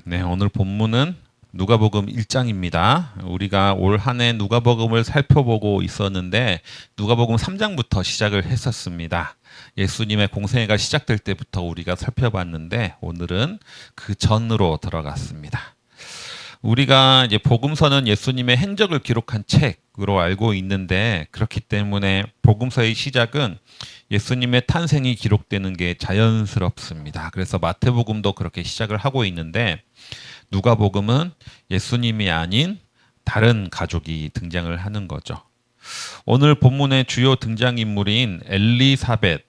네, 오늘 본문은 누가복음 1장입니다. 우리가 올 한 해 누가복음을 살펴보고 있었는데 누가복음 3장부터 시작을 했었습니다. 예수님의 공생애가 시작될 때부터 우리가 살펴봤는데 오늘은 그 전으로 들어갔습니다. 우리가 이제 복음서는 예수님의 행적을 기록한 책으로 알고 있는데 그렇기 때문에 복음서의 시작은 예수님의 탄생이 기록되는 게 자연스럽습니다. 그래서 마태복음도 그렇게 시작을 하고 있는데 누가복음은 예수님이 아닌 다른 가족이 등장을 하는 거죠. 오늘 본문의 주요 등장인물인 엘리사벳,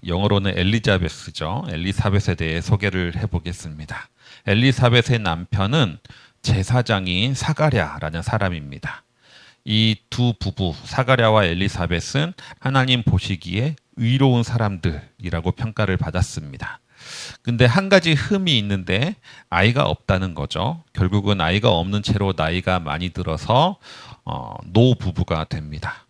영어로는 엘리자베스죠. 엘리사벳에 대해 소개를 해보겠습니다. 엘리사벳의 남편은 제사장인 사가랴라는 사람입니다. 이 두 부부 사가랴와 엘리사벳은 하나님 보시기에 의로운 사람들이라고 평가를 받았습니다. 근데 한 가지 흠이 있는데 아이가 없다는 거죠. 결국은 아이가 없는 채로 나이가 많이 들어서 노부부가 됩니다.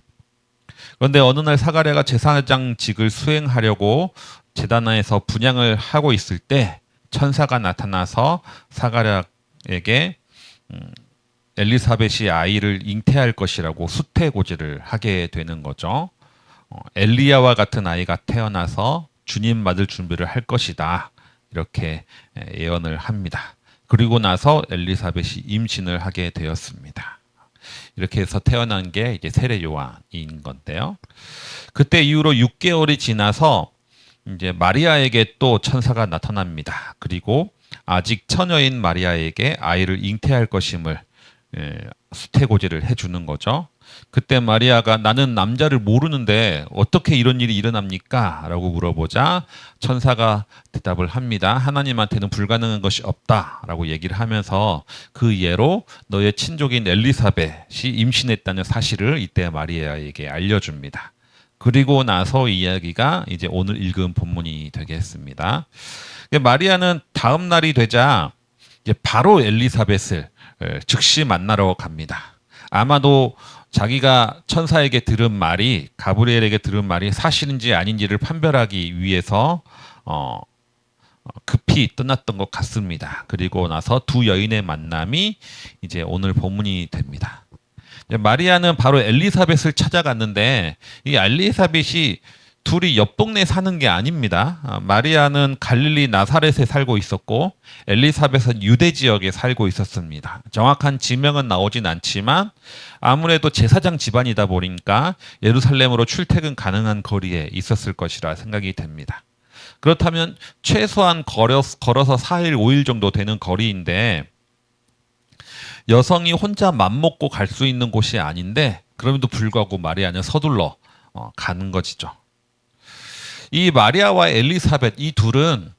그런데 어느 날 사가랴가 제사장직을 수행하려고 제단에서 분향을 하고 있을 때 천사가 나타나서 사가랴에게 엘리사벳이 아이를 잉태할 것이라고 수태고지를 하게 되는 거죠. 엘리야와 같은 아이가 태어나서 주님 맞을 준비를 할 것이다. 이렇게 예언을 합니다. 그리고 나서 엘리사벳이 임신을 하게 되었습니다. 이렇게 해서 태어난 게 이제 세례 요한인 건데요. 그때 이후로 6개월이 지나서 이제 마리아에게 또 천사가 나타납니다. 그리고 아직 처녀인 마리아에게 아이를 잉태할 것임을 수태고지를 해주는 거죠. 그때 마리아가 나는 남자를 모르는데 어떻게 이런 일이 일어납니까? 라고 물어보자 천사가 대답을 합니다. 하나님한테는 불가능한 것이 없다 라고 얘기를 하면서 그 예로 너의 친족인 엘리사벳이 임신했다는 사실을 이때 마리아에게 알려줍니다. 그리고 나서 이야기가 이제 오늘 읽은 본문이 되겠습니다. 마리아는 다음 날이 되자 이제 바로 엘리사벳을 즉시 만나러 갑니다. 아마도 자기가 천사에게 들은 말이 가브리엘에게 들은 말이 사실인지 아닌지를 판별하기 위해서 급히 떠났던 것 같습니다. 그리고 나서 두 여인의 만남이 이제 오늘 본문이 됩니다. 마리아는 바로 엘리사벳을 찾아갔는데 이 엘리사벳이 둘이 옆 동네 사는 게 아닙니다. 마리아는 갈릴리 나사렛에 살고 있었고 엘리사벳은 유대 지역에 살고 있었습니다. 정확한 지명은 나오진 않지만 아무래도 제사장 집안이다 보니까 예루살렘으로 출퇴근 가능한 거리에 있었을 것이라 생각이 됩니다. 그렇다면 최소한 걸어서 4일, 5일 정도 되는 거리인데 여성이 혼자 맘먹고 갈 수 있는 곳이 아닌데 그럼에도 불구하고 마리아는 서둘러 가는 것이죠. 이 마리아와 엘리사벳 이 둘은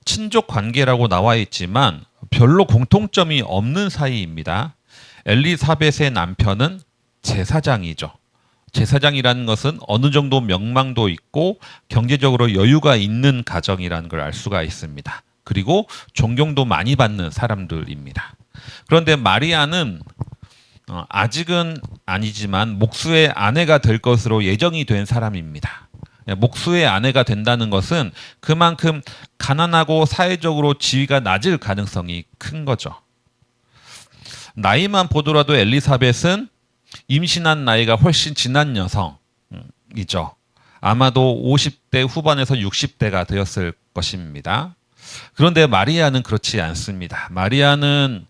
친족 관계라고 나와 있지만 별로 공통점이 없는 사이입니다. 엘리사벳의 남편은 제사장이죠. 제사장이라는 것은 어느 정도 명망도 있고 경제적으로 여유가 있는 가정이라는 걸 알 수가 있습니다. 그리고 존경도 많이 받는 사람들입니다. 그런데 마리아는 아직은 아니지만 목수의 아내가 될 것으로 예정이 된 사람입니다. 목수의 아내가 된다는 것은 그만큼 가난하고 사회적으로 지위가 낮을 가능성이 큰 거죠. 나이만 보더라도 엘리사벳은 임신한 나이가 훨씬 지난 여성이죠. 아마도 50대 후반에서 60대가 되었을 것입니다. 그런데 마리아는 그렇지 않습니다. 마리아는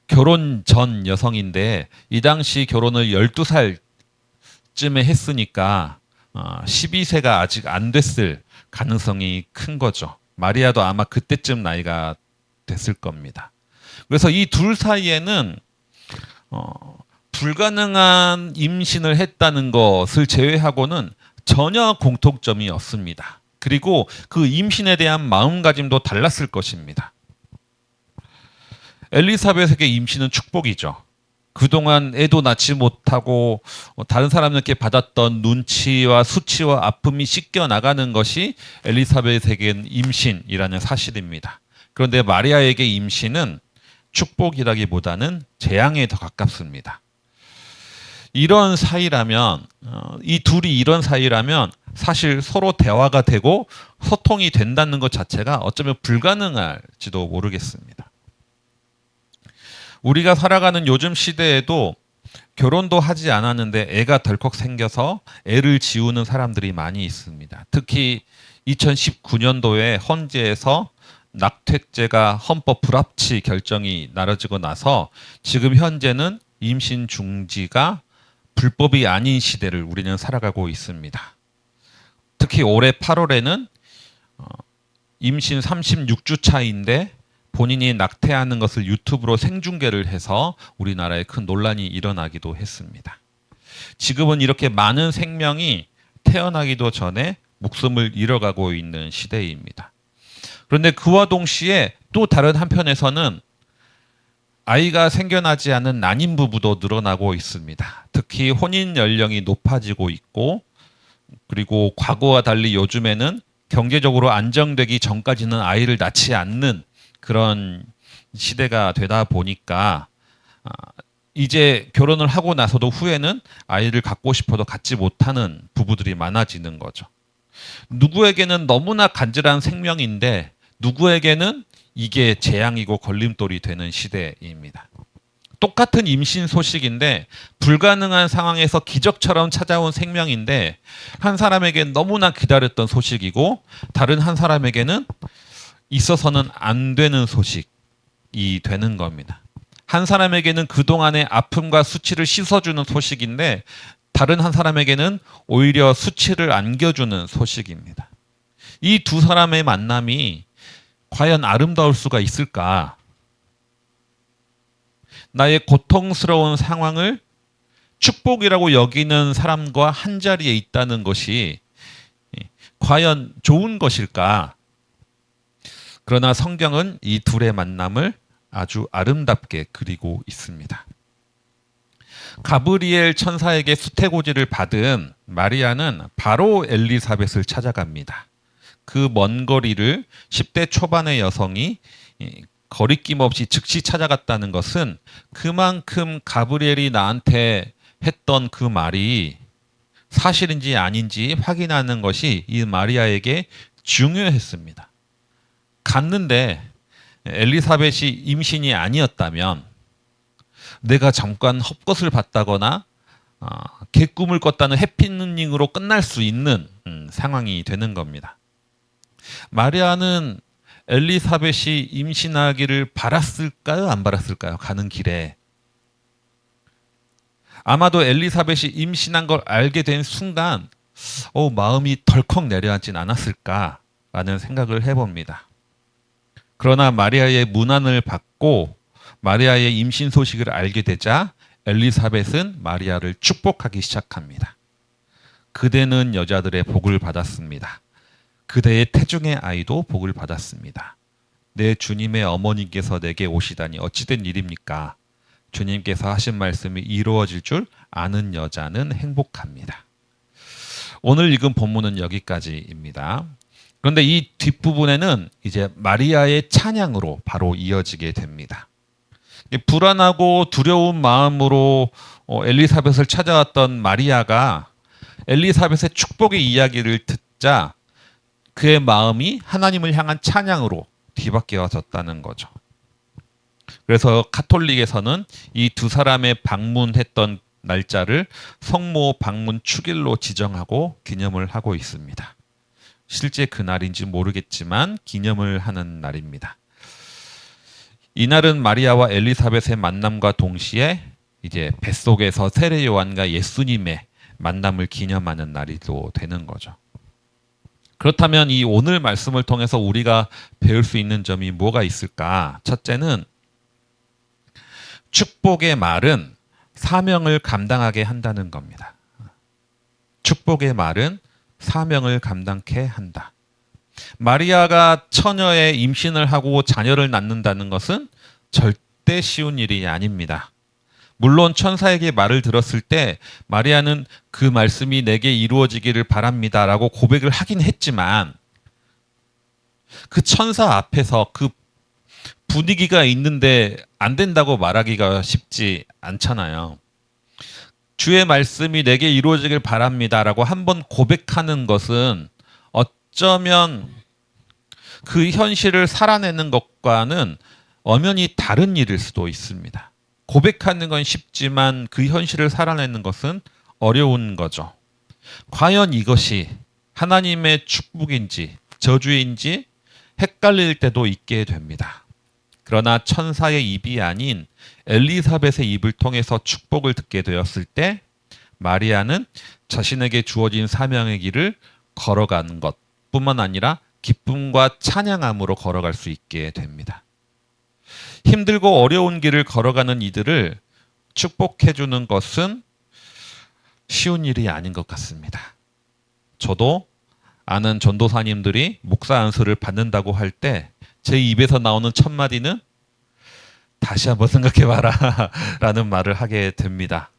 결혼 전 여성인데 이 당시 결혼을 12살쯤에 했으니까 12세가 아직 안 됐을 가능성이 큰 거죠. 마리아도 아마 그때쯤 나이가 됐을 겁니다. 그래서 이 둘 사이에는 불가능한 임신을 했다는 것을 제외하고는 전혀 공통점이 없습니다. 그리고 그 임신에 대한 마음가짐도 달랐을 것입니다. 엘리사벳에게 임신은 축복이죠. 그동안 애도 낳지 못하고 다른 사람들께 받았던 눈치와 수치와 아픔이 씻겨 나가는 것이 엘리사벳에겐 임신이라는 사실입니다. 그런데 마리아에게 임신은 축복이라기보다는 재앙에 더 가깝습니다. 이런 사이라면 이 둘이 이런 사이라면 사실 서로 대화가 되고 소통이 된다는 것 자체가 어쩌면 불가능할지도 모르겠습니다. 우리가 살아가는 요즘 시대에도 결혼도 하지 않았는데 애가 덜컥 생겨서 애를 지우는 사람들이 많이 있습니다. 특히 2019년도에 헌재에서 낙태죄가 헌법 불합치 결정이 나눠지고 나서 지금 현재는 임신 중지가 불법이 아닌 시대를 우리는 살아가고 있습니다. 특히 올해 8월에는 임신 36주 차인데 본인이 낙태하는 것을 유튜브로 생중계를 해서 우리나라에 큰 논란이 일어나기도 했습니다. 지금은 이렇게 많은 생명이 태어나기도 전에 목숨을 잃어가고 있는 시대입니다. 그런데 그와 동시에 또 다른 한편에서는 아이가 생겨나지 않은 난임 부부도 늘어나고 있습니다. 특히 혼인 연령이 높아지고 있고, 그리고 과거와 달리 요즘에는 경제적으로 안정되기 전까지는 아이를 낳지 않는 그런 시대가 되다 보니까 이제 결혼을 하고 나서도 후에는 아이를 갖고 싶어도 갖지 못하는 부부들이 많아지는 거죠. 누구에게는 너무나 간절한 생명인데 누구에게는 이게 재앙이고 걸림돌이 되는 시대입니다. 똑같은 임신 소식인데 불가능한 상황에서 기적처럼 찾아온 생명인데 한 사람에게는 너무나 기다렸던 소식이고 다른 한 사람에게는 있어서는 안 되는 소식이 되는 겁니다. 한 사람에게는 그동안의 아픔과 수치를 씻어주는 소식인데 다른 한 사람에게는 오히려 수치를 안겨주는 소식입니다. 이 두 사람의 만남이 과연 아름다울 수가 있을까? 나의 고통스러운 상황을 축복이라고 여기는 사람과 한자리에 있다는 것이 과연 좋은 것일까? 그러나 성경은 이 둘의 만남을 아주 아름답게 그리고 있습니다. 가브리엘 천사에게 수태고지를 받은 마리아는 바로 엘리사벳을 찾아갑니다. 그 먼 거리를 10대 초반의 여성이 거리낌 없이 즉시 찾아갔다는 것은 그만큼 가브리엘이 나한테 했던 그 말이 사실인지 아닌지 확인하는 것이 이 마리아에게 중요했습니다. 갔는데 엘리사벳이 임신이 아니었다면 내가 잠깐 헛것을 봤다거나 개꿈을 꿨다는 해피닝으로 끝날 수 있는 상황이 되는 겁니다. 마리아는 엘리사벳이 임신하기를 바랐을까요? 안 바랐을까요? 가는 길에. 아마도 엘리사벳이 임신한 걸 알게 된 순간 마음이 덜컥 내려앉진 않았을까라는 생각을 해봅니다. 그러나 마리아의 문안을 받고 마리아의 임신 소식을 알게 되자 엘리사벳은 마리아를 축복하기 시작합니다. 그대는 여자들의 복을 받았습니다. 그대의 태중의 아이도 복을 받았습니다. 내 주님의 어머니께서 내게 오시다니 어찌된 일입니까? 주님께서 하신 말씀이 이루어질 줄 아는 여자는 행복합니다. 오늘 읽은 본문은 여기까지입니다. 그런데 이 뒷부분에는 이제 마리아의 찬양으로 바로 이어지게 됩니다. 불안하고 두려운 마음으로 엘리사벳을 찾아왔던 마리아가 엘리사벳의 축복의 이야기를 듣자 그의 마음이 하나님을 향한 찬양으로 뒤바뀌어졌다는 거죠. 그래서 가톨릭에서는 이 두 사람의 방문했던 날짜를 성모 방문 축일로 지정하고 기념을 하고 있습니다. 실제 그날인지 모르겠지만 기념을 하는 날입니다. 이날은 마리아와 엘리사벳의 만남과 동시에 이제 뱃속에서 세례 요한과 예수님의 만남을 기념하는 날이도 되는 거죠. 그렇다면 이 오늘 말씀을 통해서 우리가 배울 수 있는 점이 뭐가 있을까? 첫째는 축복의 말은 사명을 감당하게 한다는 겁니다. 축복의 말은 사명을 감당케 한다. 마리아가 처녀의 임신을 하고 자녀를 낳는다는 것은 절대 쉬운 일이 아닙니다. 물론 천사에게 말을 들었을 때 마리아는 그 말씀이 내게 이루어지기를 바랍니다라고 고백을 하긴 했지만 그 천사 앞에서 그 분위기가 있는데 안 된다고 말하기가 쉽지 않잖아요. 주의 말씀이 내게 이루어지길 바랍니다라고 한번 고백하는 것은 어쩌면 그 현실을 살아내는 것과는 엄연히 다른 일일 수도 있습니다. 고백하는 건 쉽지만 그 현실을 살아내는 것은 어려운 거죠. 과연 이것이 하나님의 축복인지 저주인지 헷갈릴 때도 있게 됩니다. 그러나 천사의 입이 아닌 엘리사벳의 입을 통해서 축복을 듣게 되었을 때 마리아는 자신에게 주어진 사명의 길을 걸어가는 것뿐만 아니라 기쁨과 찬양함으로 걸어갈 수 있게 됩니다. 힘들고 어려운 길을 걸어가는 이들을 축복해주는 것은 쉬운 일이 아닌 것 같습니다. 저도 아는 전도사님들이 목사 안수를 받는다고 할 때 제 입에서 나오는 첫 마디는 다시 한번 생각해봐라 라는 말을 하게 됩니다.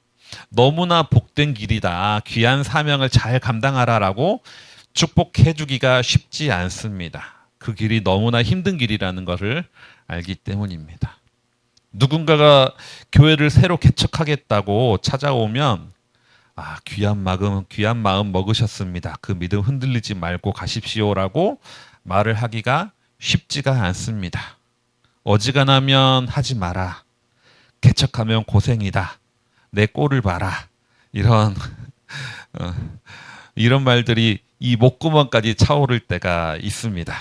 너무나 복된 길이다. 귀한 사명을 잘 감당하라 라고 축복해주기가 쉽지 않습니다. 그 길이 너무나 힘든 길이라는 것을 알기 때문입니다. 누군가가 교회를 새로 개척하겠다고 찾아오면 귀한 마음 먹으셨습니다. 그 믿음 흔들리지 말고 가십시오라고 말을 하기가 쉽지가 않습니다. 어지간하면 하지 마라. 개척하면 고생이다. 내 꼴을 봐라. 이런 말들이 이 목구멍까지 차오를 때가 있습니다.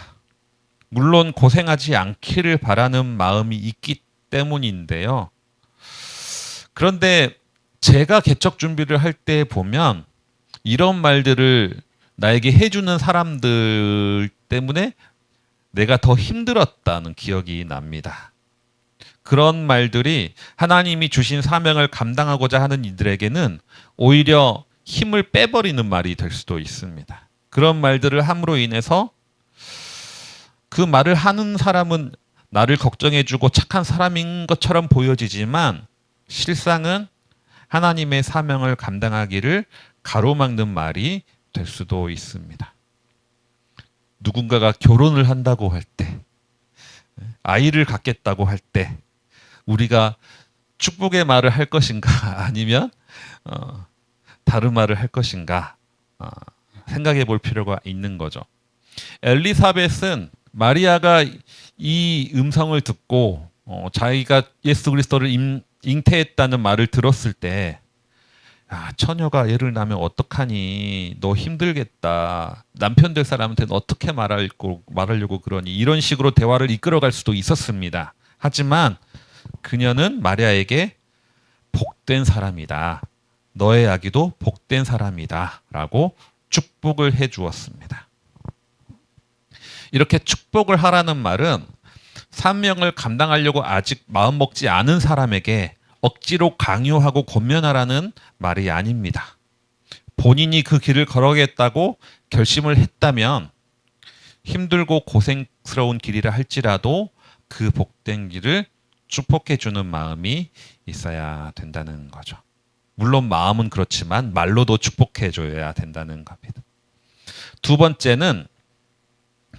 물론 고생하지 않기를 바라는 마음이 있기 때문인데요. 그런데 제가 개척 준비를 할 때 보면 이런 말들을 나에게 해주는 사람들 때문에 내가 더 힘들었다는 기억이 납니다. 그런 말들이 하나님이 주신 사명을 감당하고자 하는 이들에게는 오히려 힘을 빼버리는 말이 될 수도 있습니다. 그런 말들을 함으로 인해서 그 말을 하는 사람은 나를 걱정해주고 착한 사람인 것처럼 보여지지만 실상은 하나님의 사명을 감당하기를 가로막는 말이 될 수도 있습니다. 누군가가 결혼을 한다고 할 때, 아이를 갖겠다고 할 때 우리가 축복의 말을 할 것인가 아니면 다른 말을 할 것인가 생각해 볼 필요가 있는 거죠. 엘리사벳은 마리아가 이 음성을 듣고 자기가 예수 그리스도를 잉태했다는 말을 들었을 때 처녀가 애를 낳으면 어떡하니? 너 힘들겠다. 남편 될 사람한테는 어떻게 말하려고 그러니? 이런 식으로 대화를 이끌어갈 수도 있었습니다. 하지만 그녀는 마리아에게 복된 사람이다. 너의 아기도 복된 사람이다. 라고 축복을 해 주었습니다. 이렇게 축복을 하라는 말은 사명을 감당하려고 아직 마음 먹지 않은 사람에게 억지로 강요하고 권면하라는 말이 아닙니다. 본인이 그 길을 걸어가겠다고 결심을 했다면 힘들고 고생스러운 길이라 할지라도 그 복된 길을 축복해 주는 마음이 있어야 된다는 거죠. 물론 마음은 그렇지만 말로도 축복해 줘야 된다는 겁니다. 두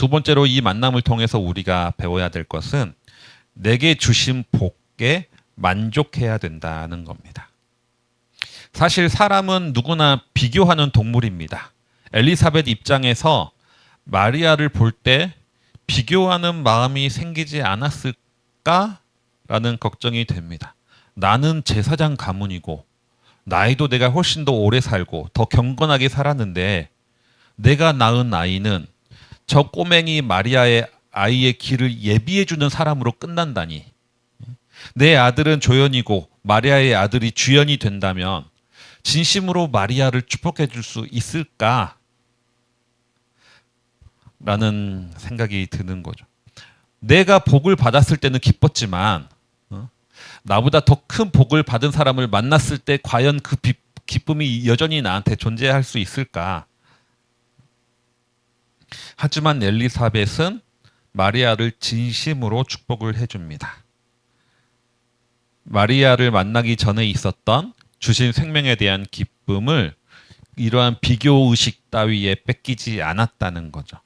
번째로 이 만남을 통해서 우리가 배워야 될 것은 내게 주신 복에 만족해야 된다는 겁니다. 사실 사람은 누구나 비교하는 동물입니다. 엘리사벳 입장에서 마리아를 볼 때 비교하는 마음이 생기지 않았을까라는 걱정이 됩니다. 나는 제사장 가문이고 나이도 내가 훨씬 더 오래 살고 더 경건하게 살았는데 내가 낳은 아이는 저 꼬맹이 마리아의 아이의 길을 예비해주는 사람으로 끝난다니. 내 아들은 조연이고 마리아의 아들이 주연이 된다면 진심으로 마리아를 축복해 줄 수 있을까? 라는 생각이 드는 거죠. 내가 복을 받았을 때는 기뻤지만 나보다 더 큰 복을 받은 사람을 만났을 때 과연 그 기쁨이 여전히 나한테 존재할 수 있을까? 하지만 엘리사벳은 마리아를 진심으로 축복을 해줍니다. 마리아를 만나기 전에 있었던 주신 생명에 대한 기쁨을 이러한 비교의식 따위에 뺏기지 않았다는 거죠.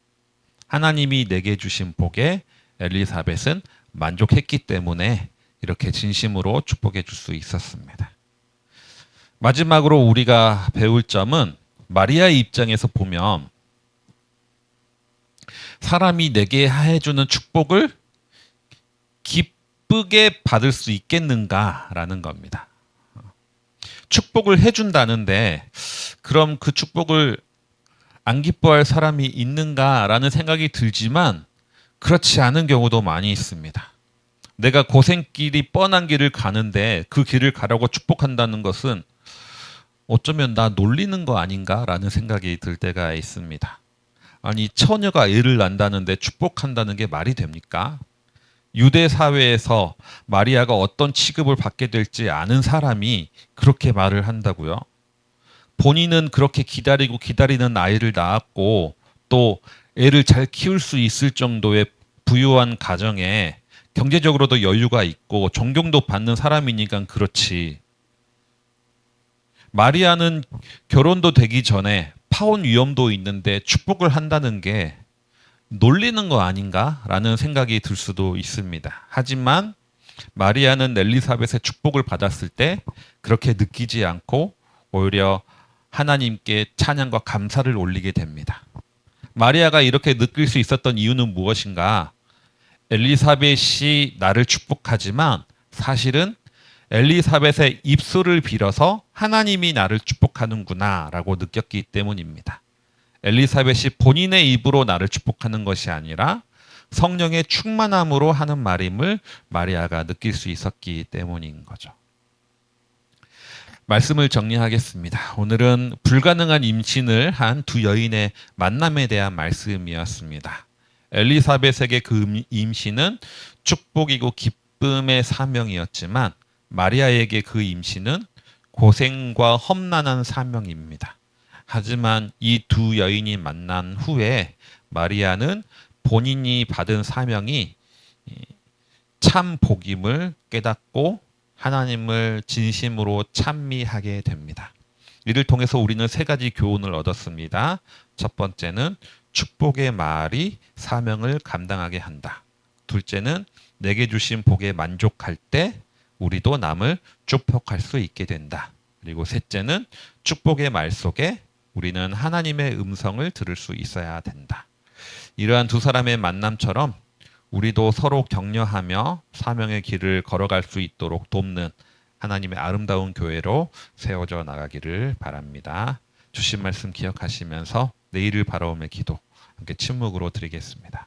하나님이 내게 주신 복에 엘리사벳은 만족했기 때문에 이렇게 진심으로 축복해 줄 수 있었습니다. 마지막으로 우리가 배울 점은 마리아의 입장에서 보면 사람이 내게 해주는 축복을 기쁘게 받을 수 있겠는가라는 겁니다. 축복을 해준다는데 그럼 그 축복을 안 기뻐할 사람이 있는가라는 생각이 들지만 그렇지 않은 경우도 많이 있습니다. 내가 고생길이 뻔한 길을 가는데 그 길을 가라고 축복한다는 것은 어쩌면 나 놀리는 거 아닌가라는 생각이 들 때가 있습니다. 아니 처녀가 애를 낳는다는데 축복한다는 게 말이 됩니까? 유대 사회에서 마리아가 어떤 취급을 받게 될지 아는 사람이 그렇게 말을 한다고요? 본인은 그렇게 기다리고 기다리는 아이를 낳았고 또 애를 잘 키울 수 있을 정도의 부유한 가정에 경제적으로도 여유가 있고 존경도 받는 사람이니까 그렇지. 마리아는 결혼도 되기 전에 파혼 위험도 있는데 축복을 한다는 게 놀리는 거 아닌가라는 생각이 들 수도 있습니다. 하지만 마리아는 엘리사벳의 축복을 받았을 때 그렇게 느끼지 않고 오히려 하나님께 찬양과 감사를 올리게 됩니다. 마리아가 이렇게 느낄 수 있었던 이유는 무엇인가? 엘리사벳이 나를 축복하지만 사실은 엘리사벳의 입술을 빌어서 하나님이 나를 축복하는구나 라고 느꼈기 때문입니다. 엘리사벳이 본인의 입으로 나를 축복하는 것이 아니라 성령의 충만함으로 하는 말임을 마리아가 느낄 수 있었기 때문인 거죠. 말씀을 정리하겠습니다. 오늘은 불가능한 임신을 한 두 여인의 만남에 대한 말씀이었습니다. 엘리사벳에게 그 임신은 축복이고 기쁨의 사명이었지만 마리아에게 그 임신은 고생과 험난한 사명입니다. 하지만 이 두 여인이 만난 후에 마리아는 본인이 받은 사명이 참 복임을 깨닫고 하나님을 진심으로 찬미하게 됩니다. 이를 통해서 우리는 세 가지 교훈을 얻었습니다. 첫 번째는 축복의 말이 사명을 감당하게 한다. 둘째는 내게 주신 복에 만족할 때 우리도 남을 축복할 수 있게 된다. 그리고 셋째는 축복의 말 속에 우리는 하나님의 음성을 들을 수 있어야 된다. 이러한 두 사람의 만남처럼 우리도 서로 격려하며 사명의 길을 걸어갈 수 있도록 돕는 하나님의 아름다운 교회로 세워져 나가기를 바랍니다. 주신 말씀 기억하시면서 내일을 바라오며 기도 함께 침묵으로 드리겠습니다.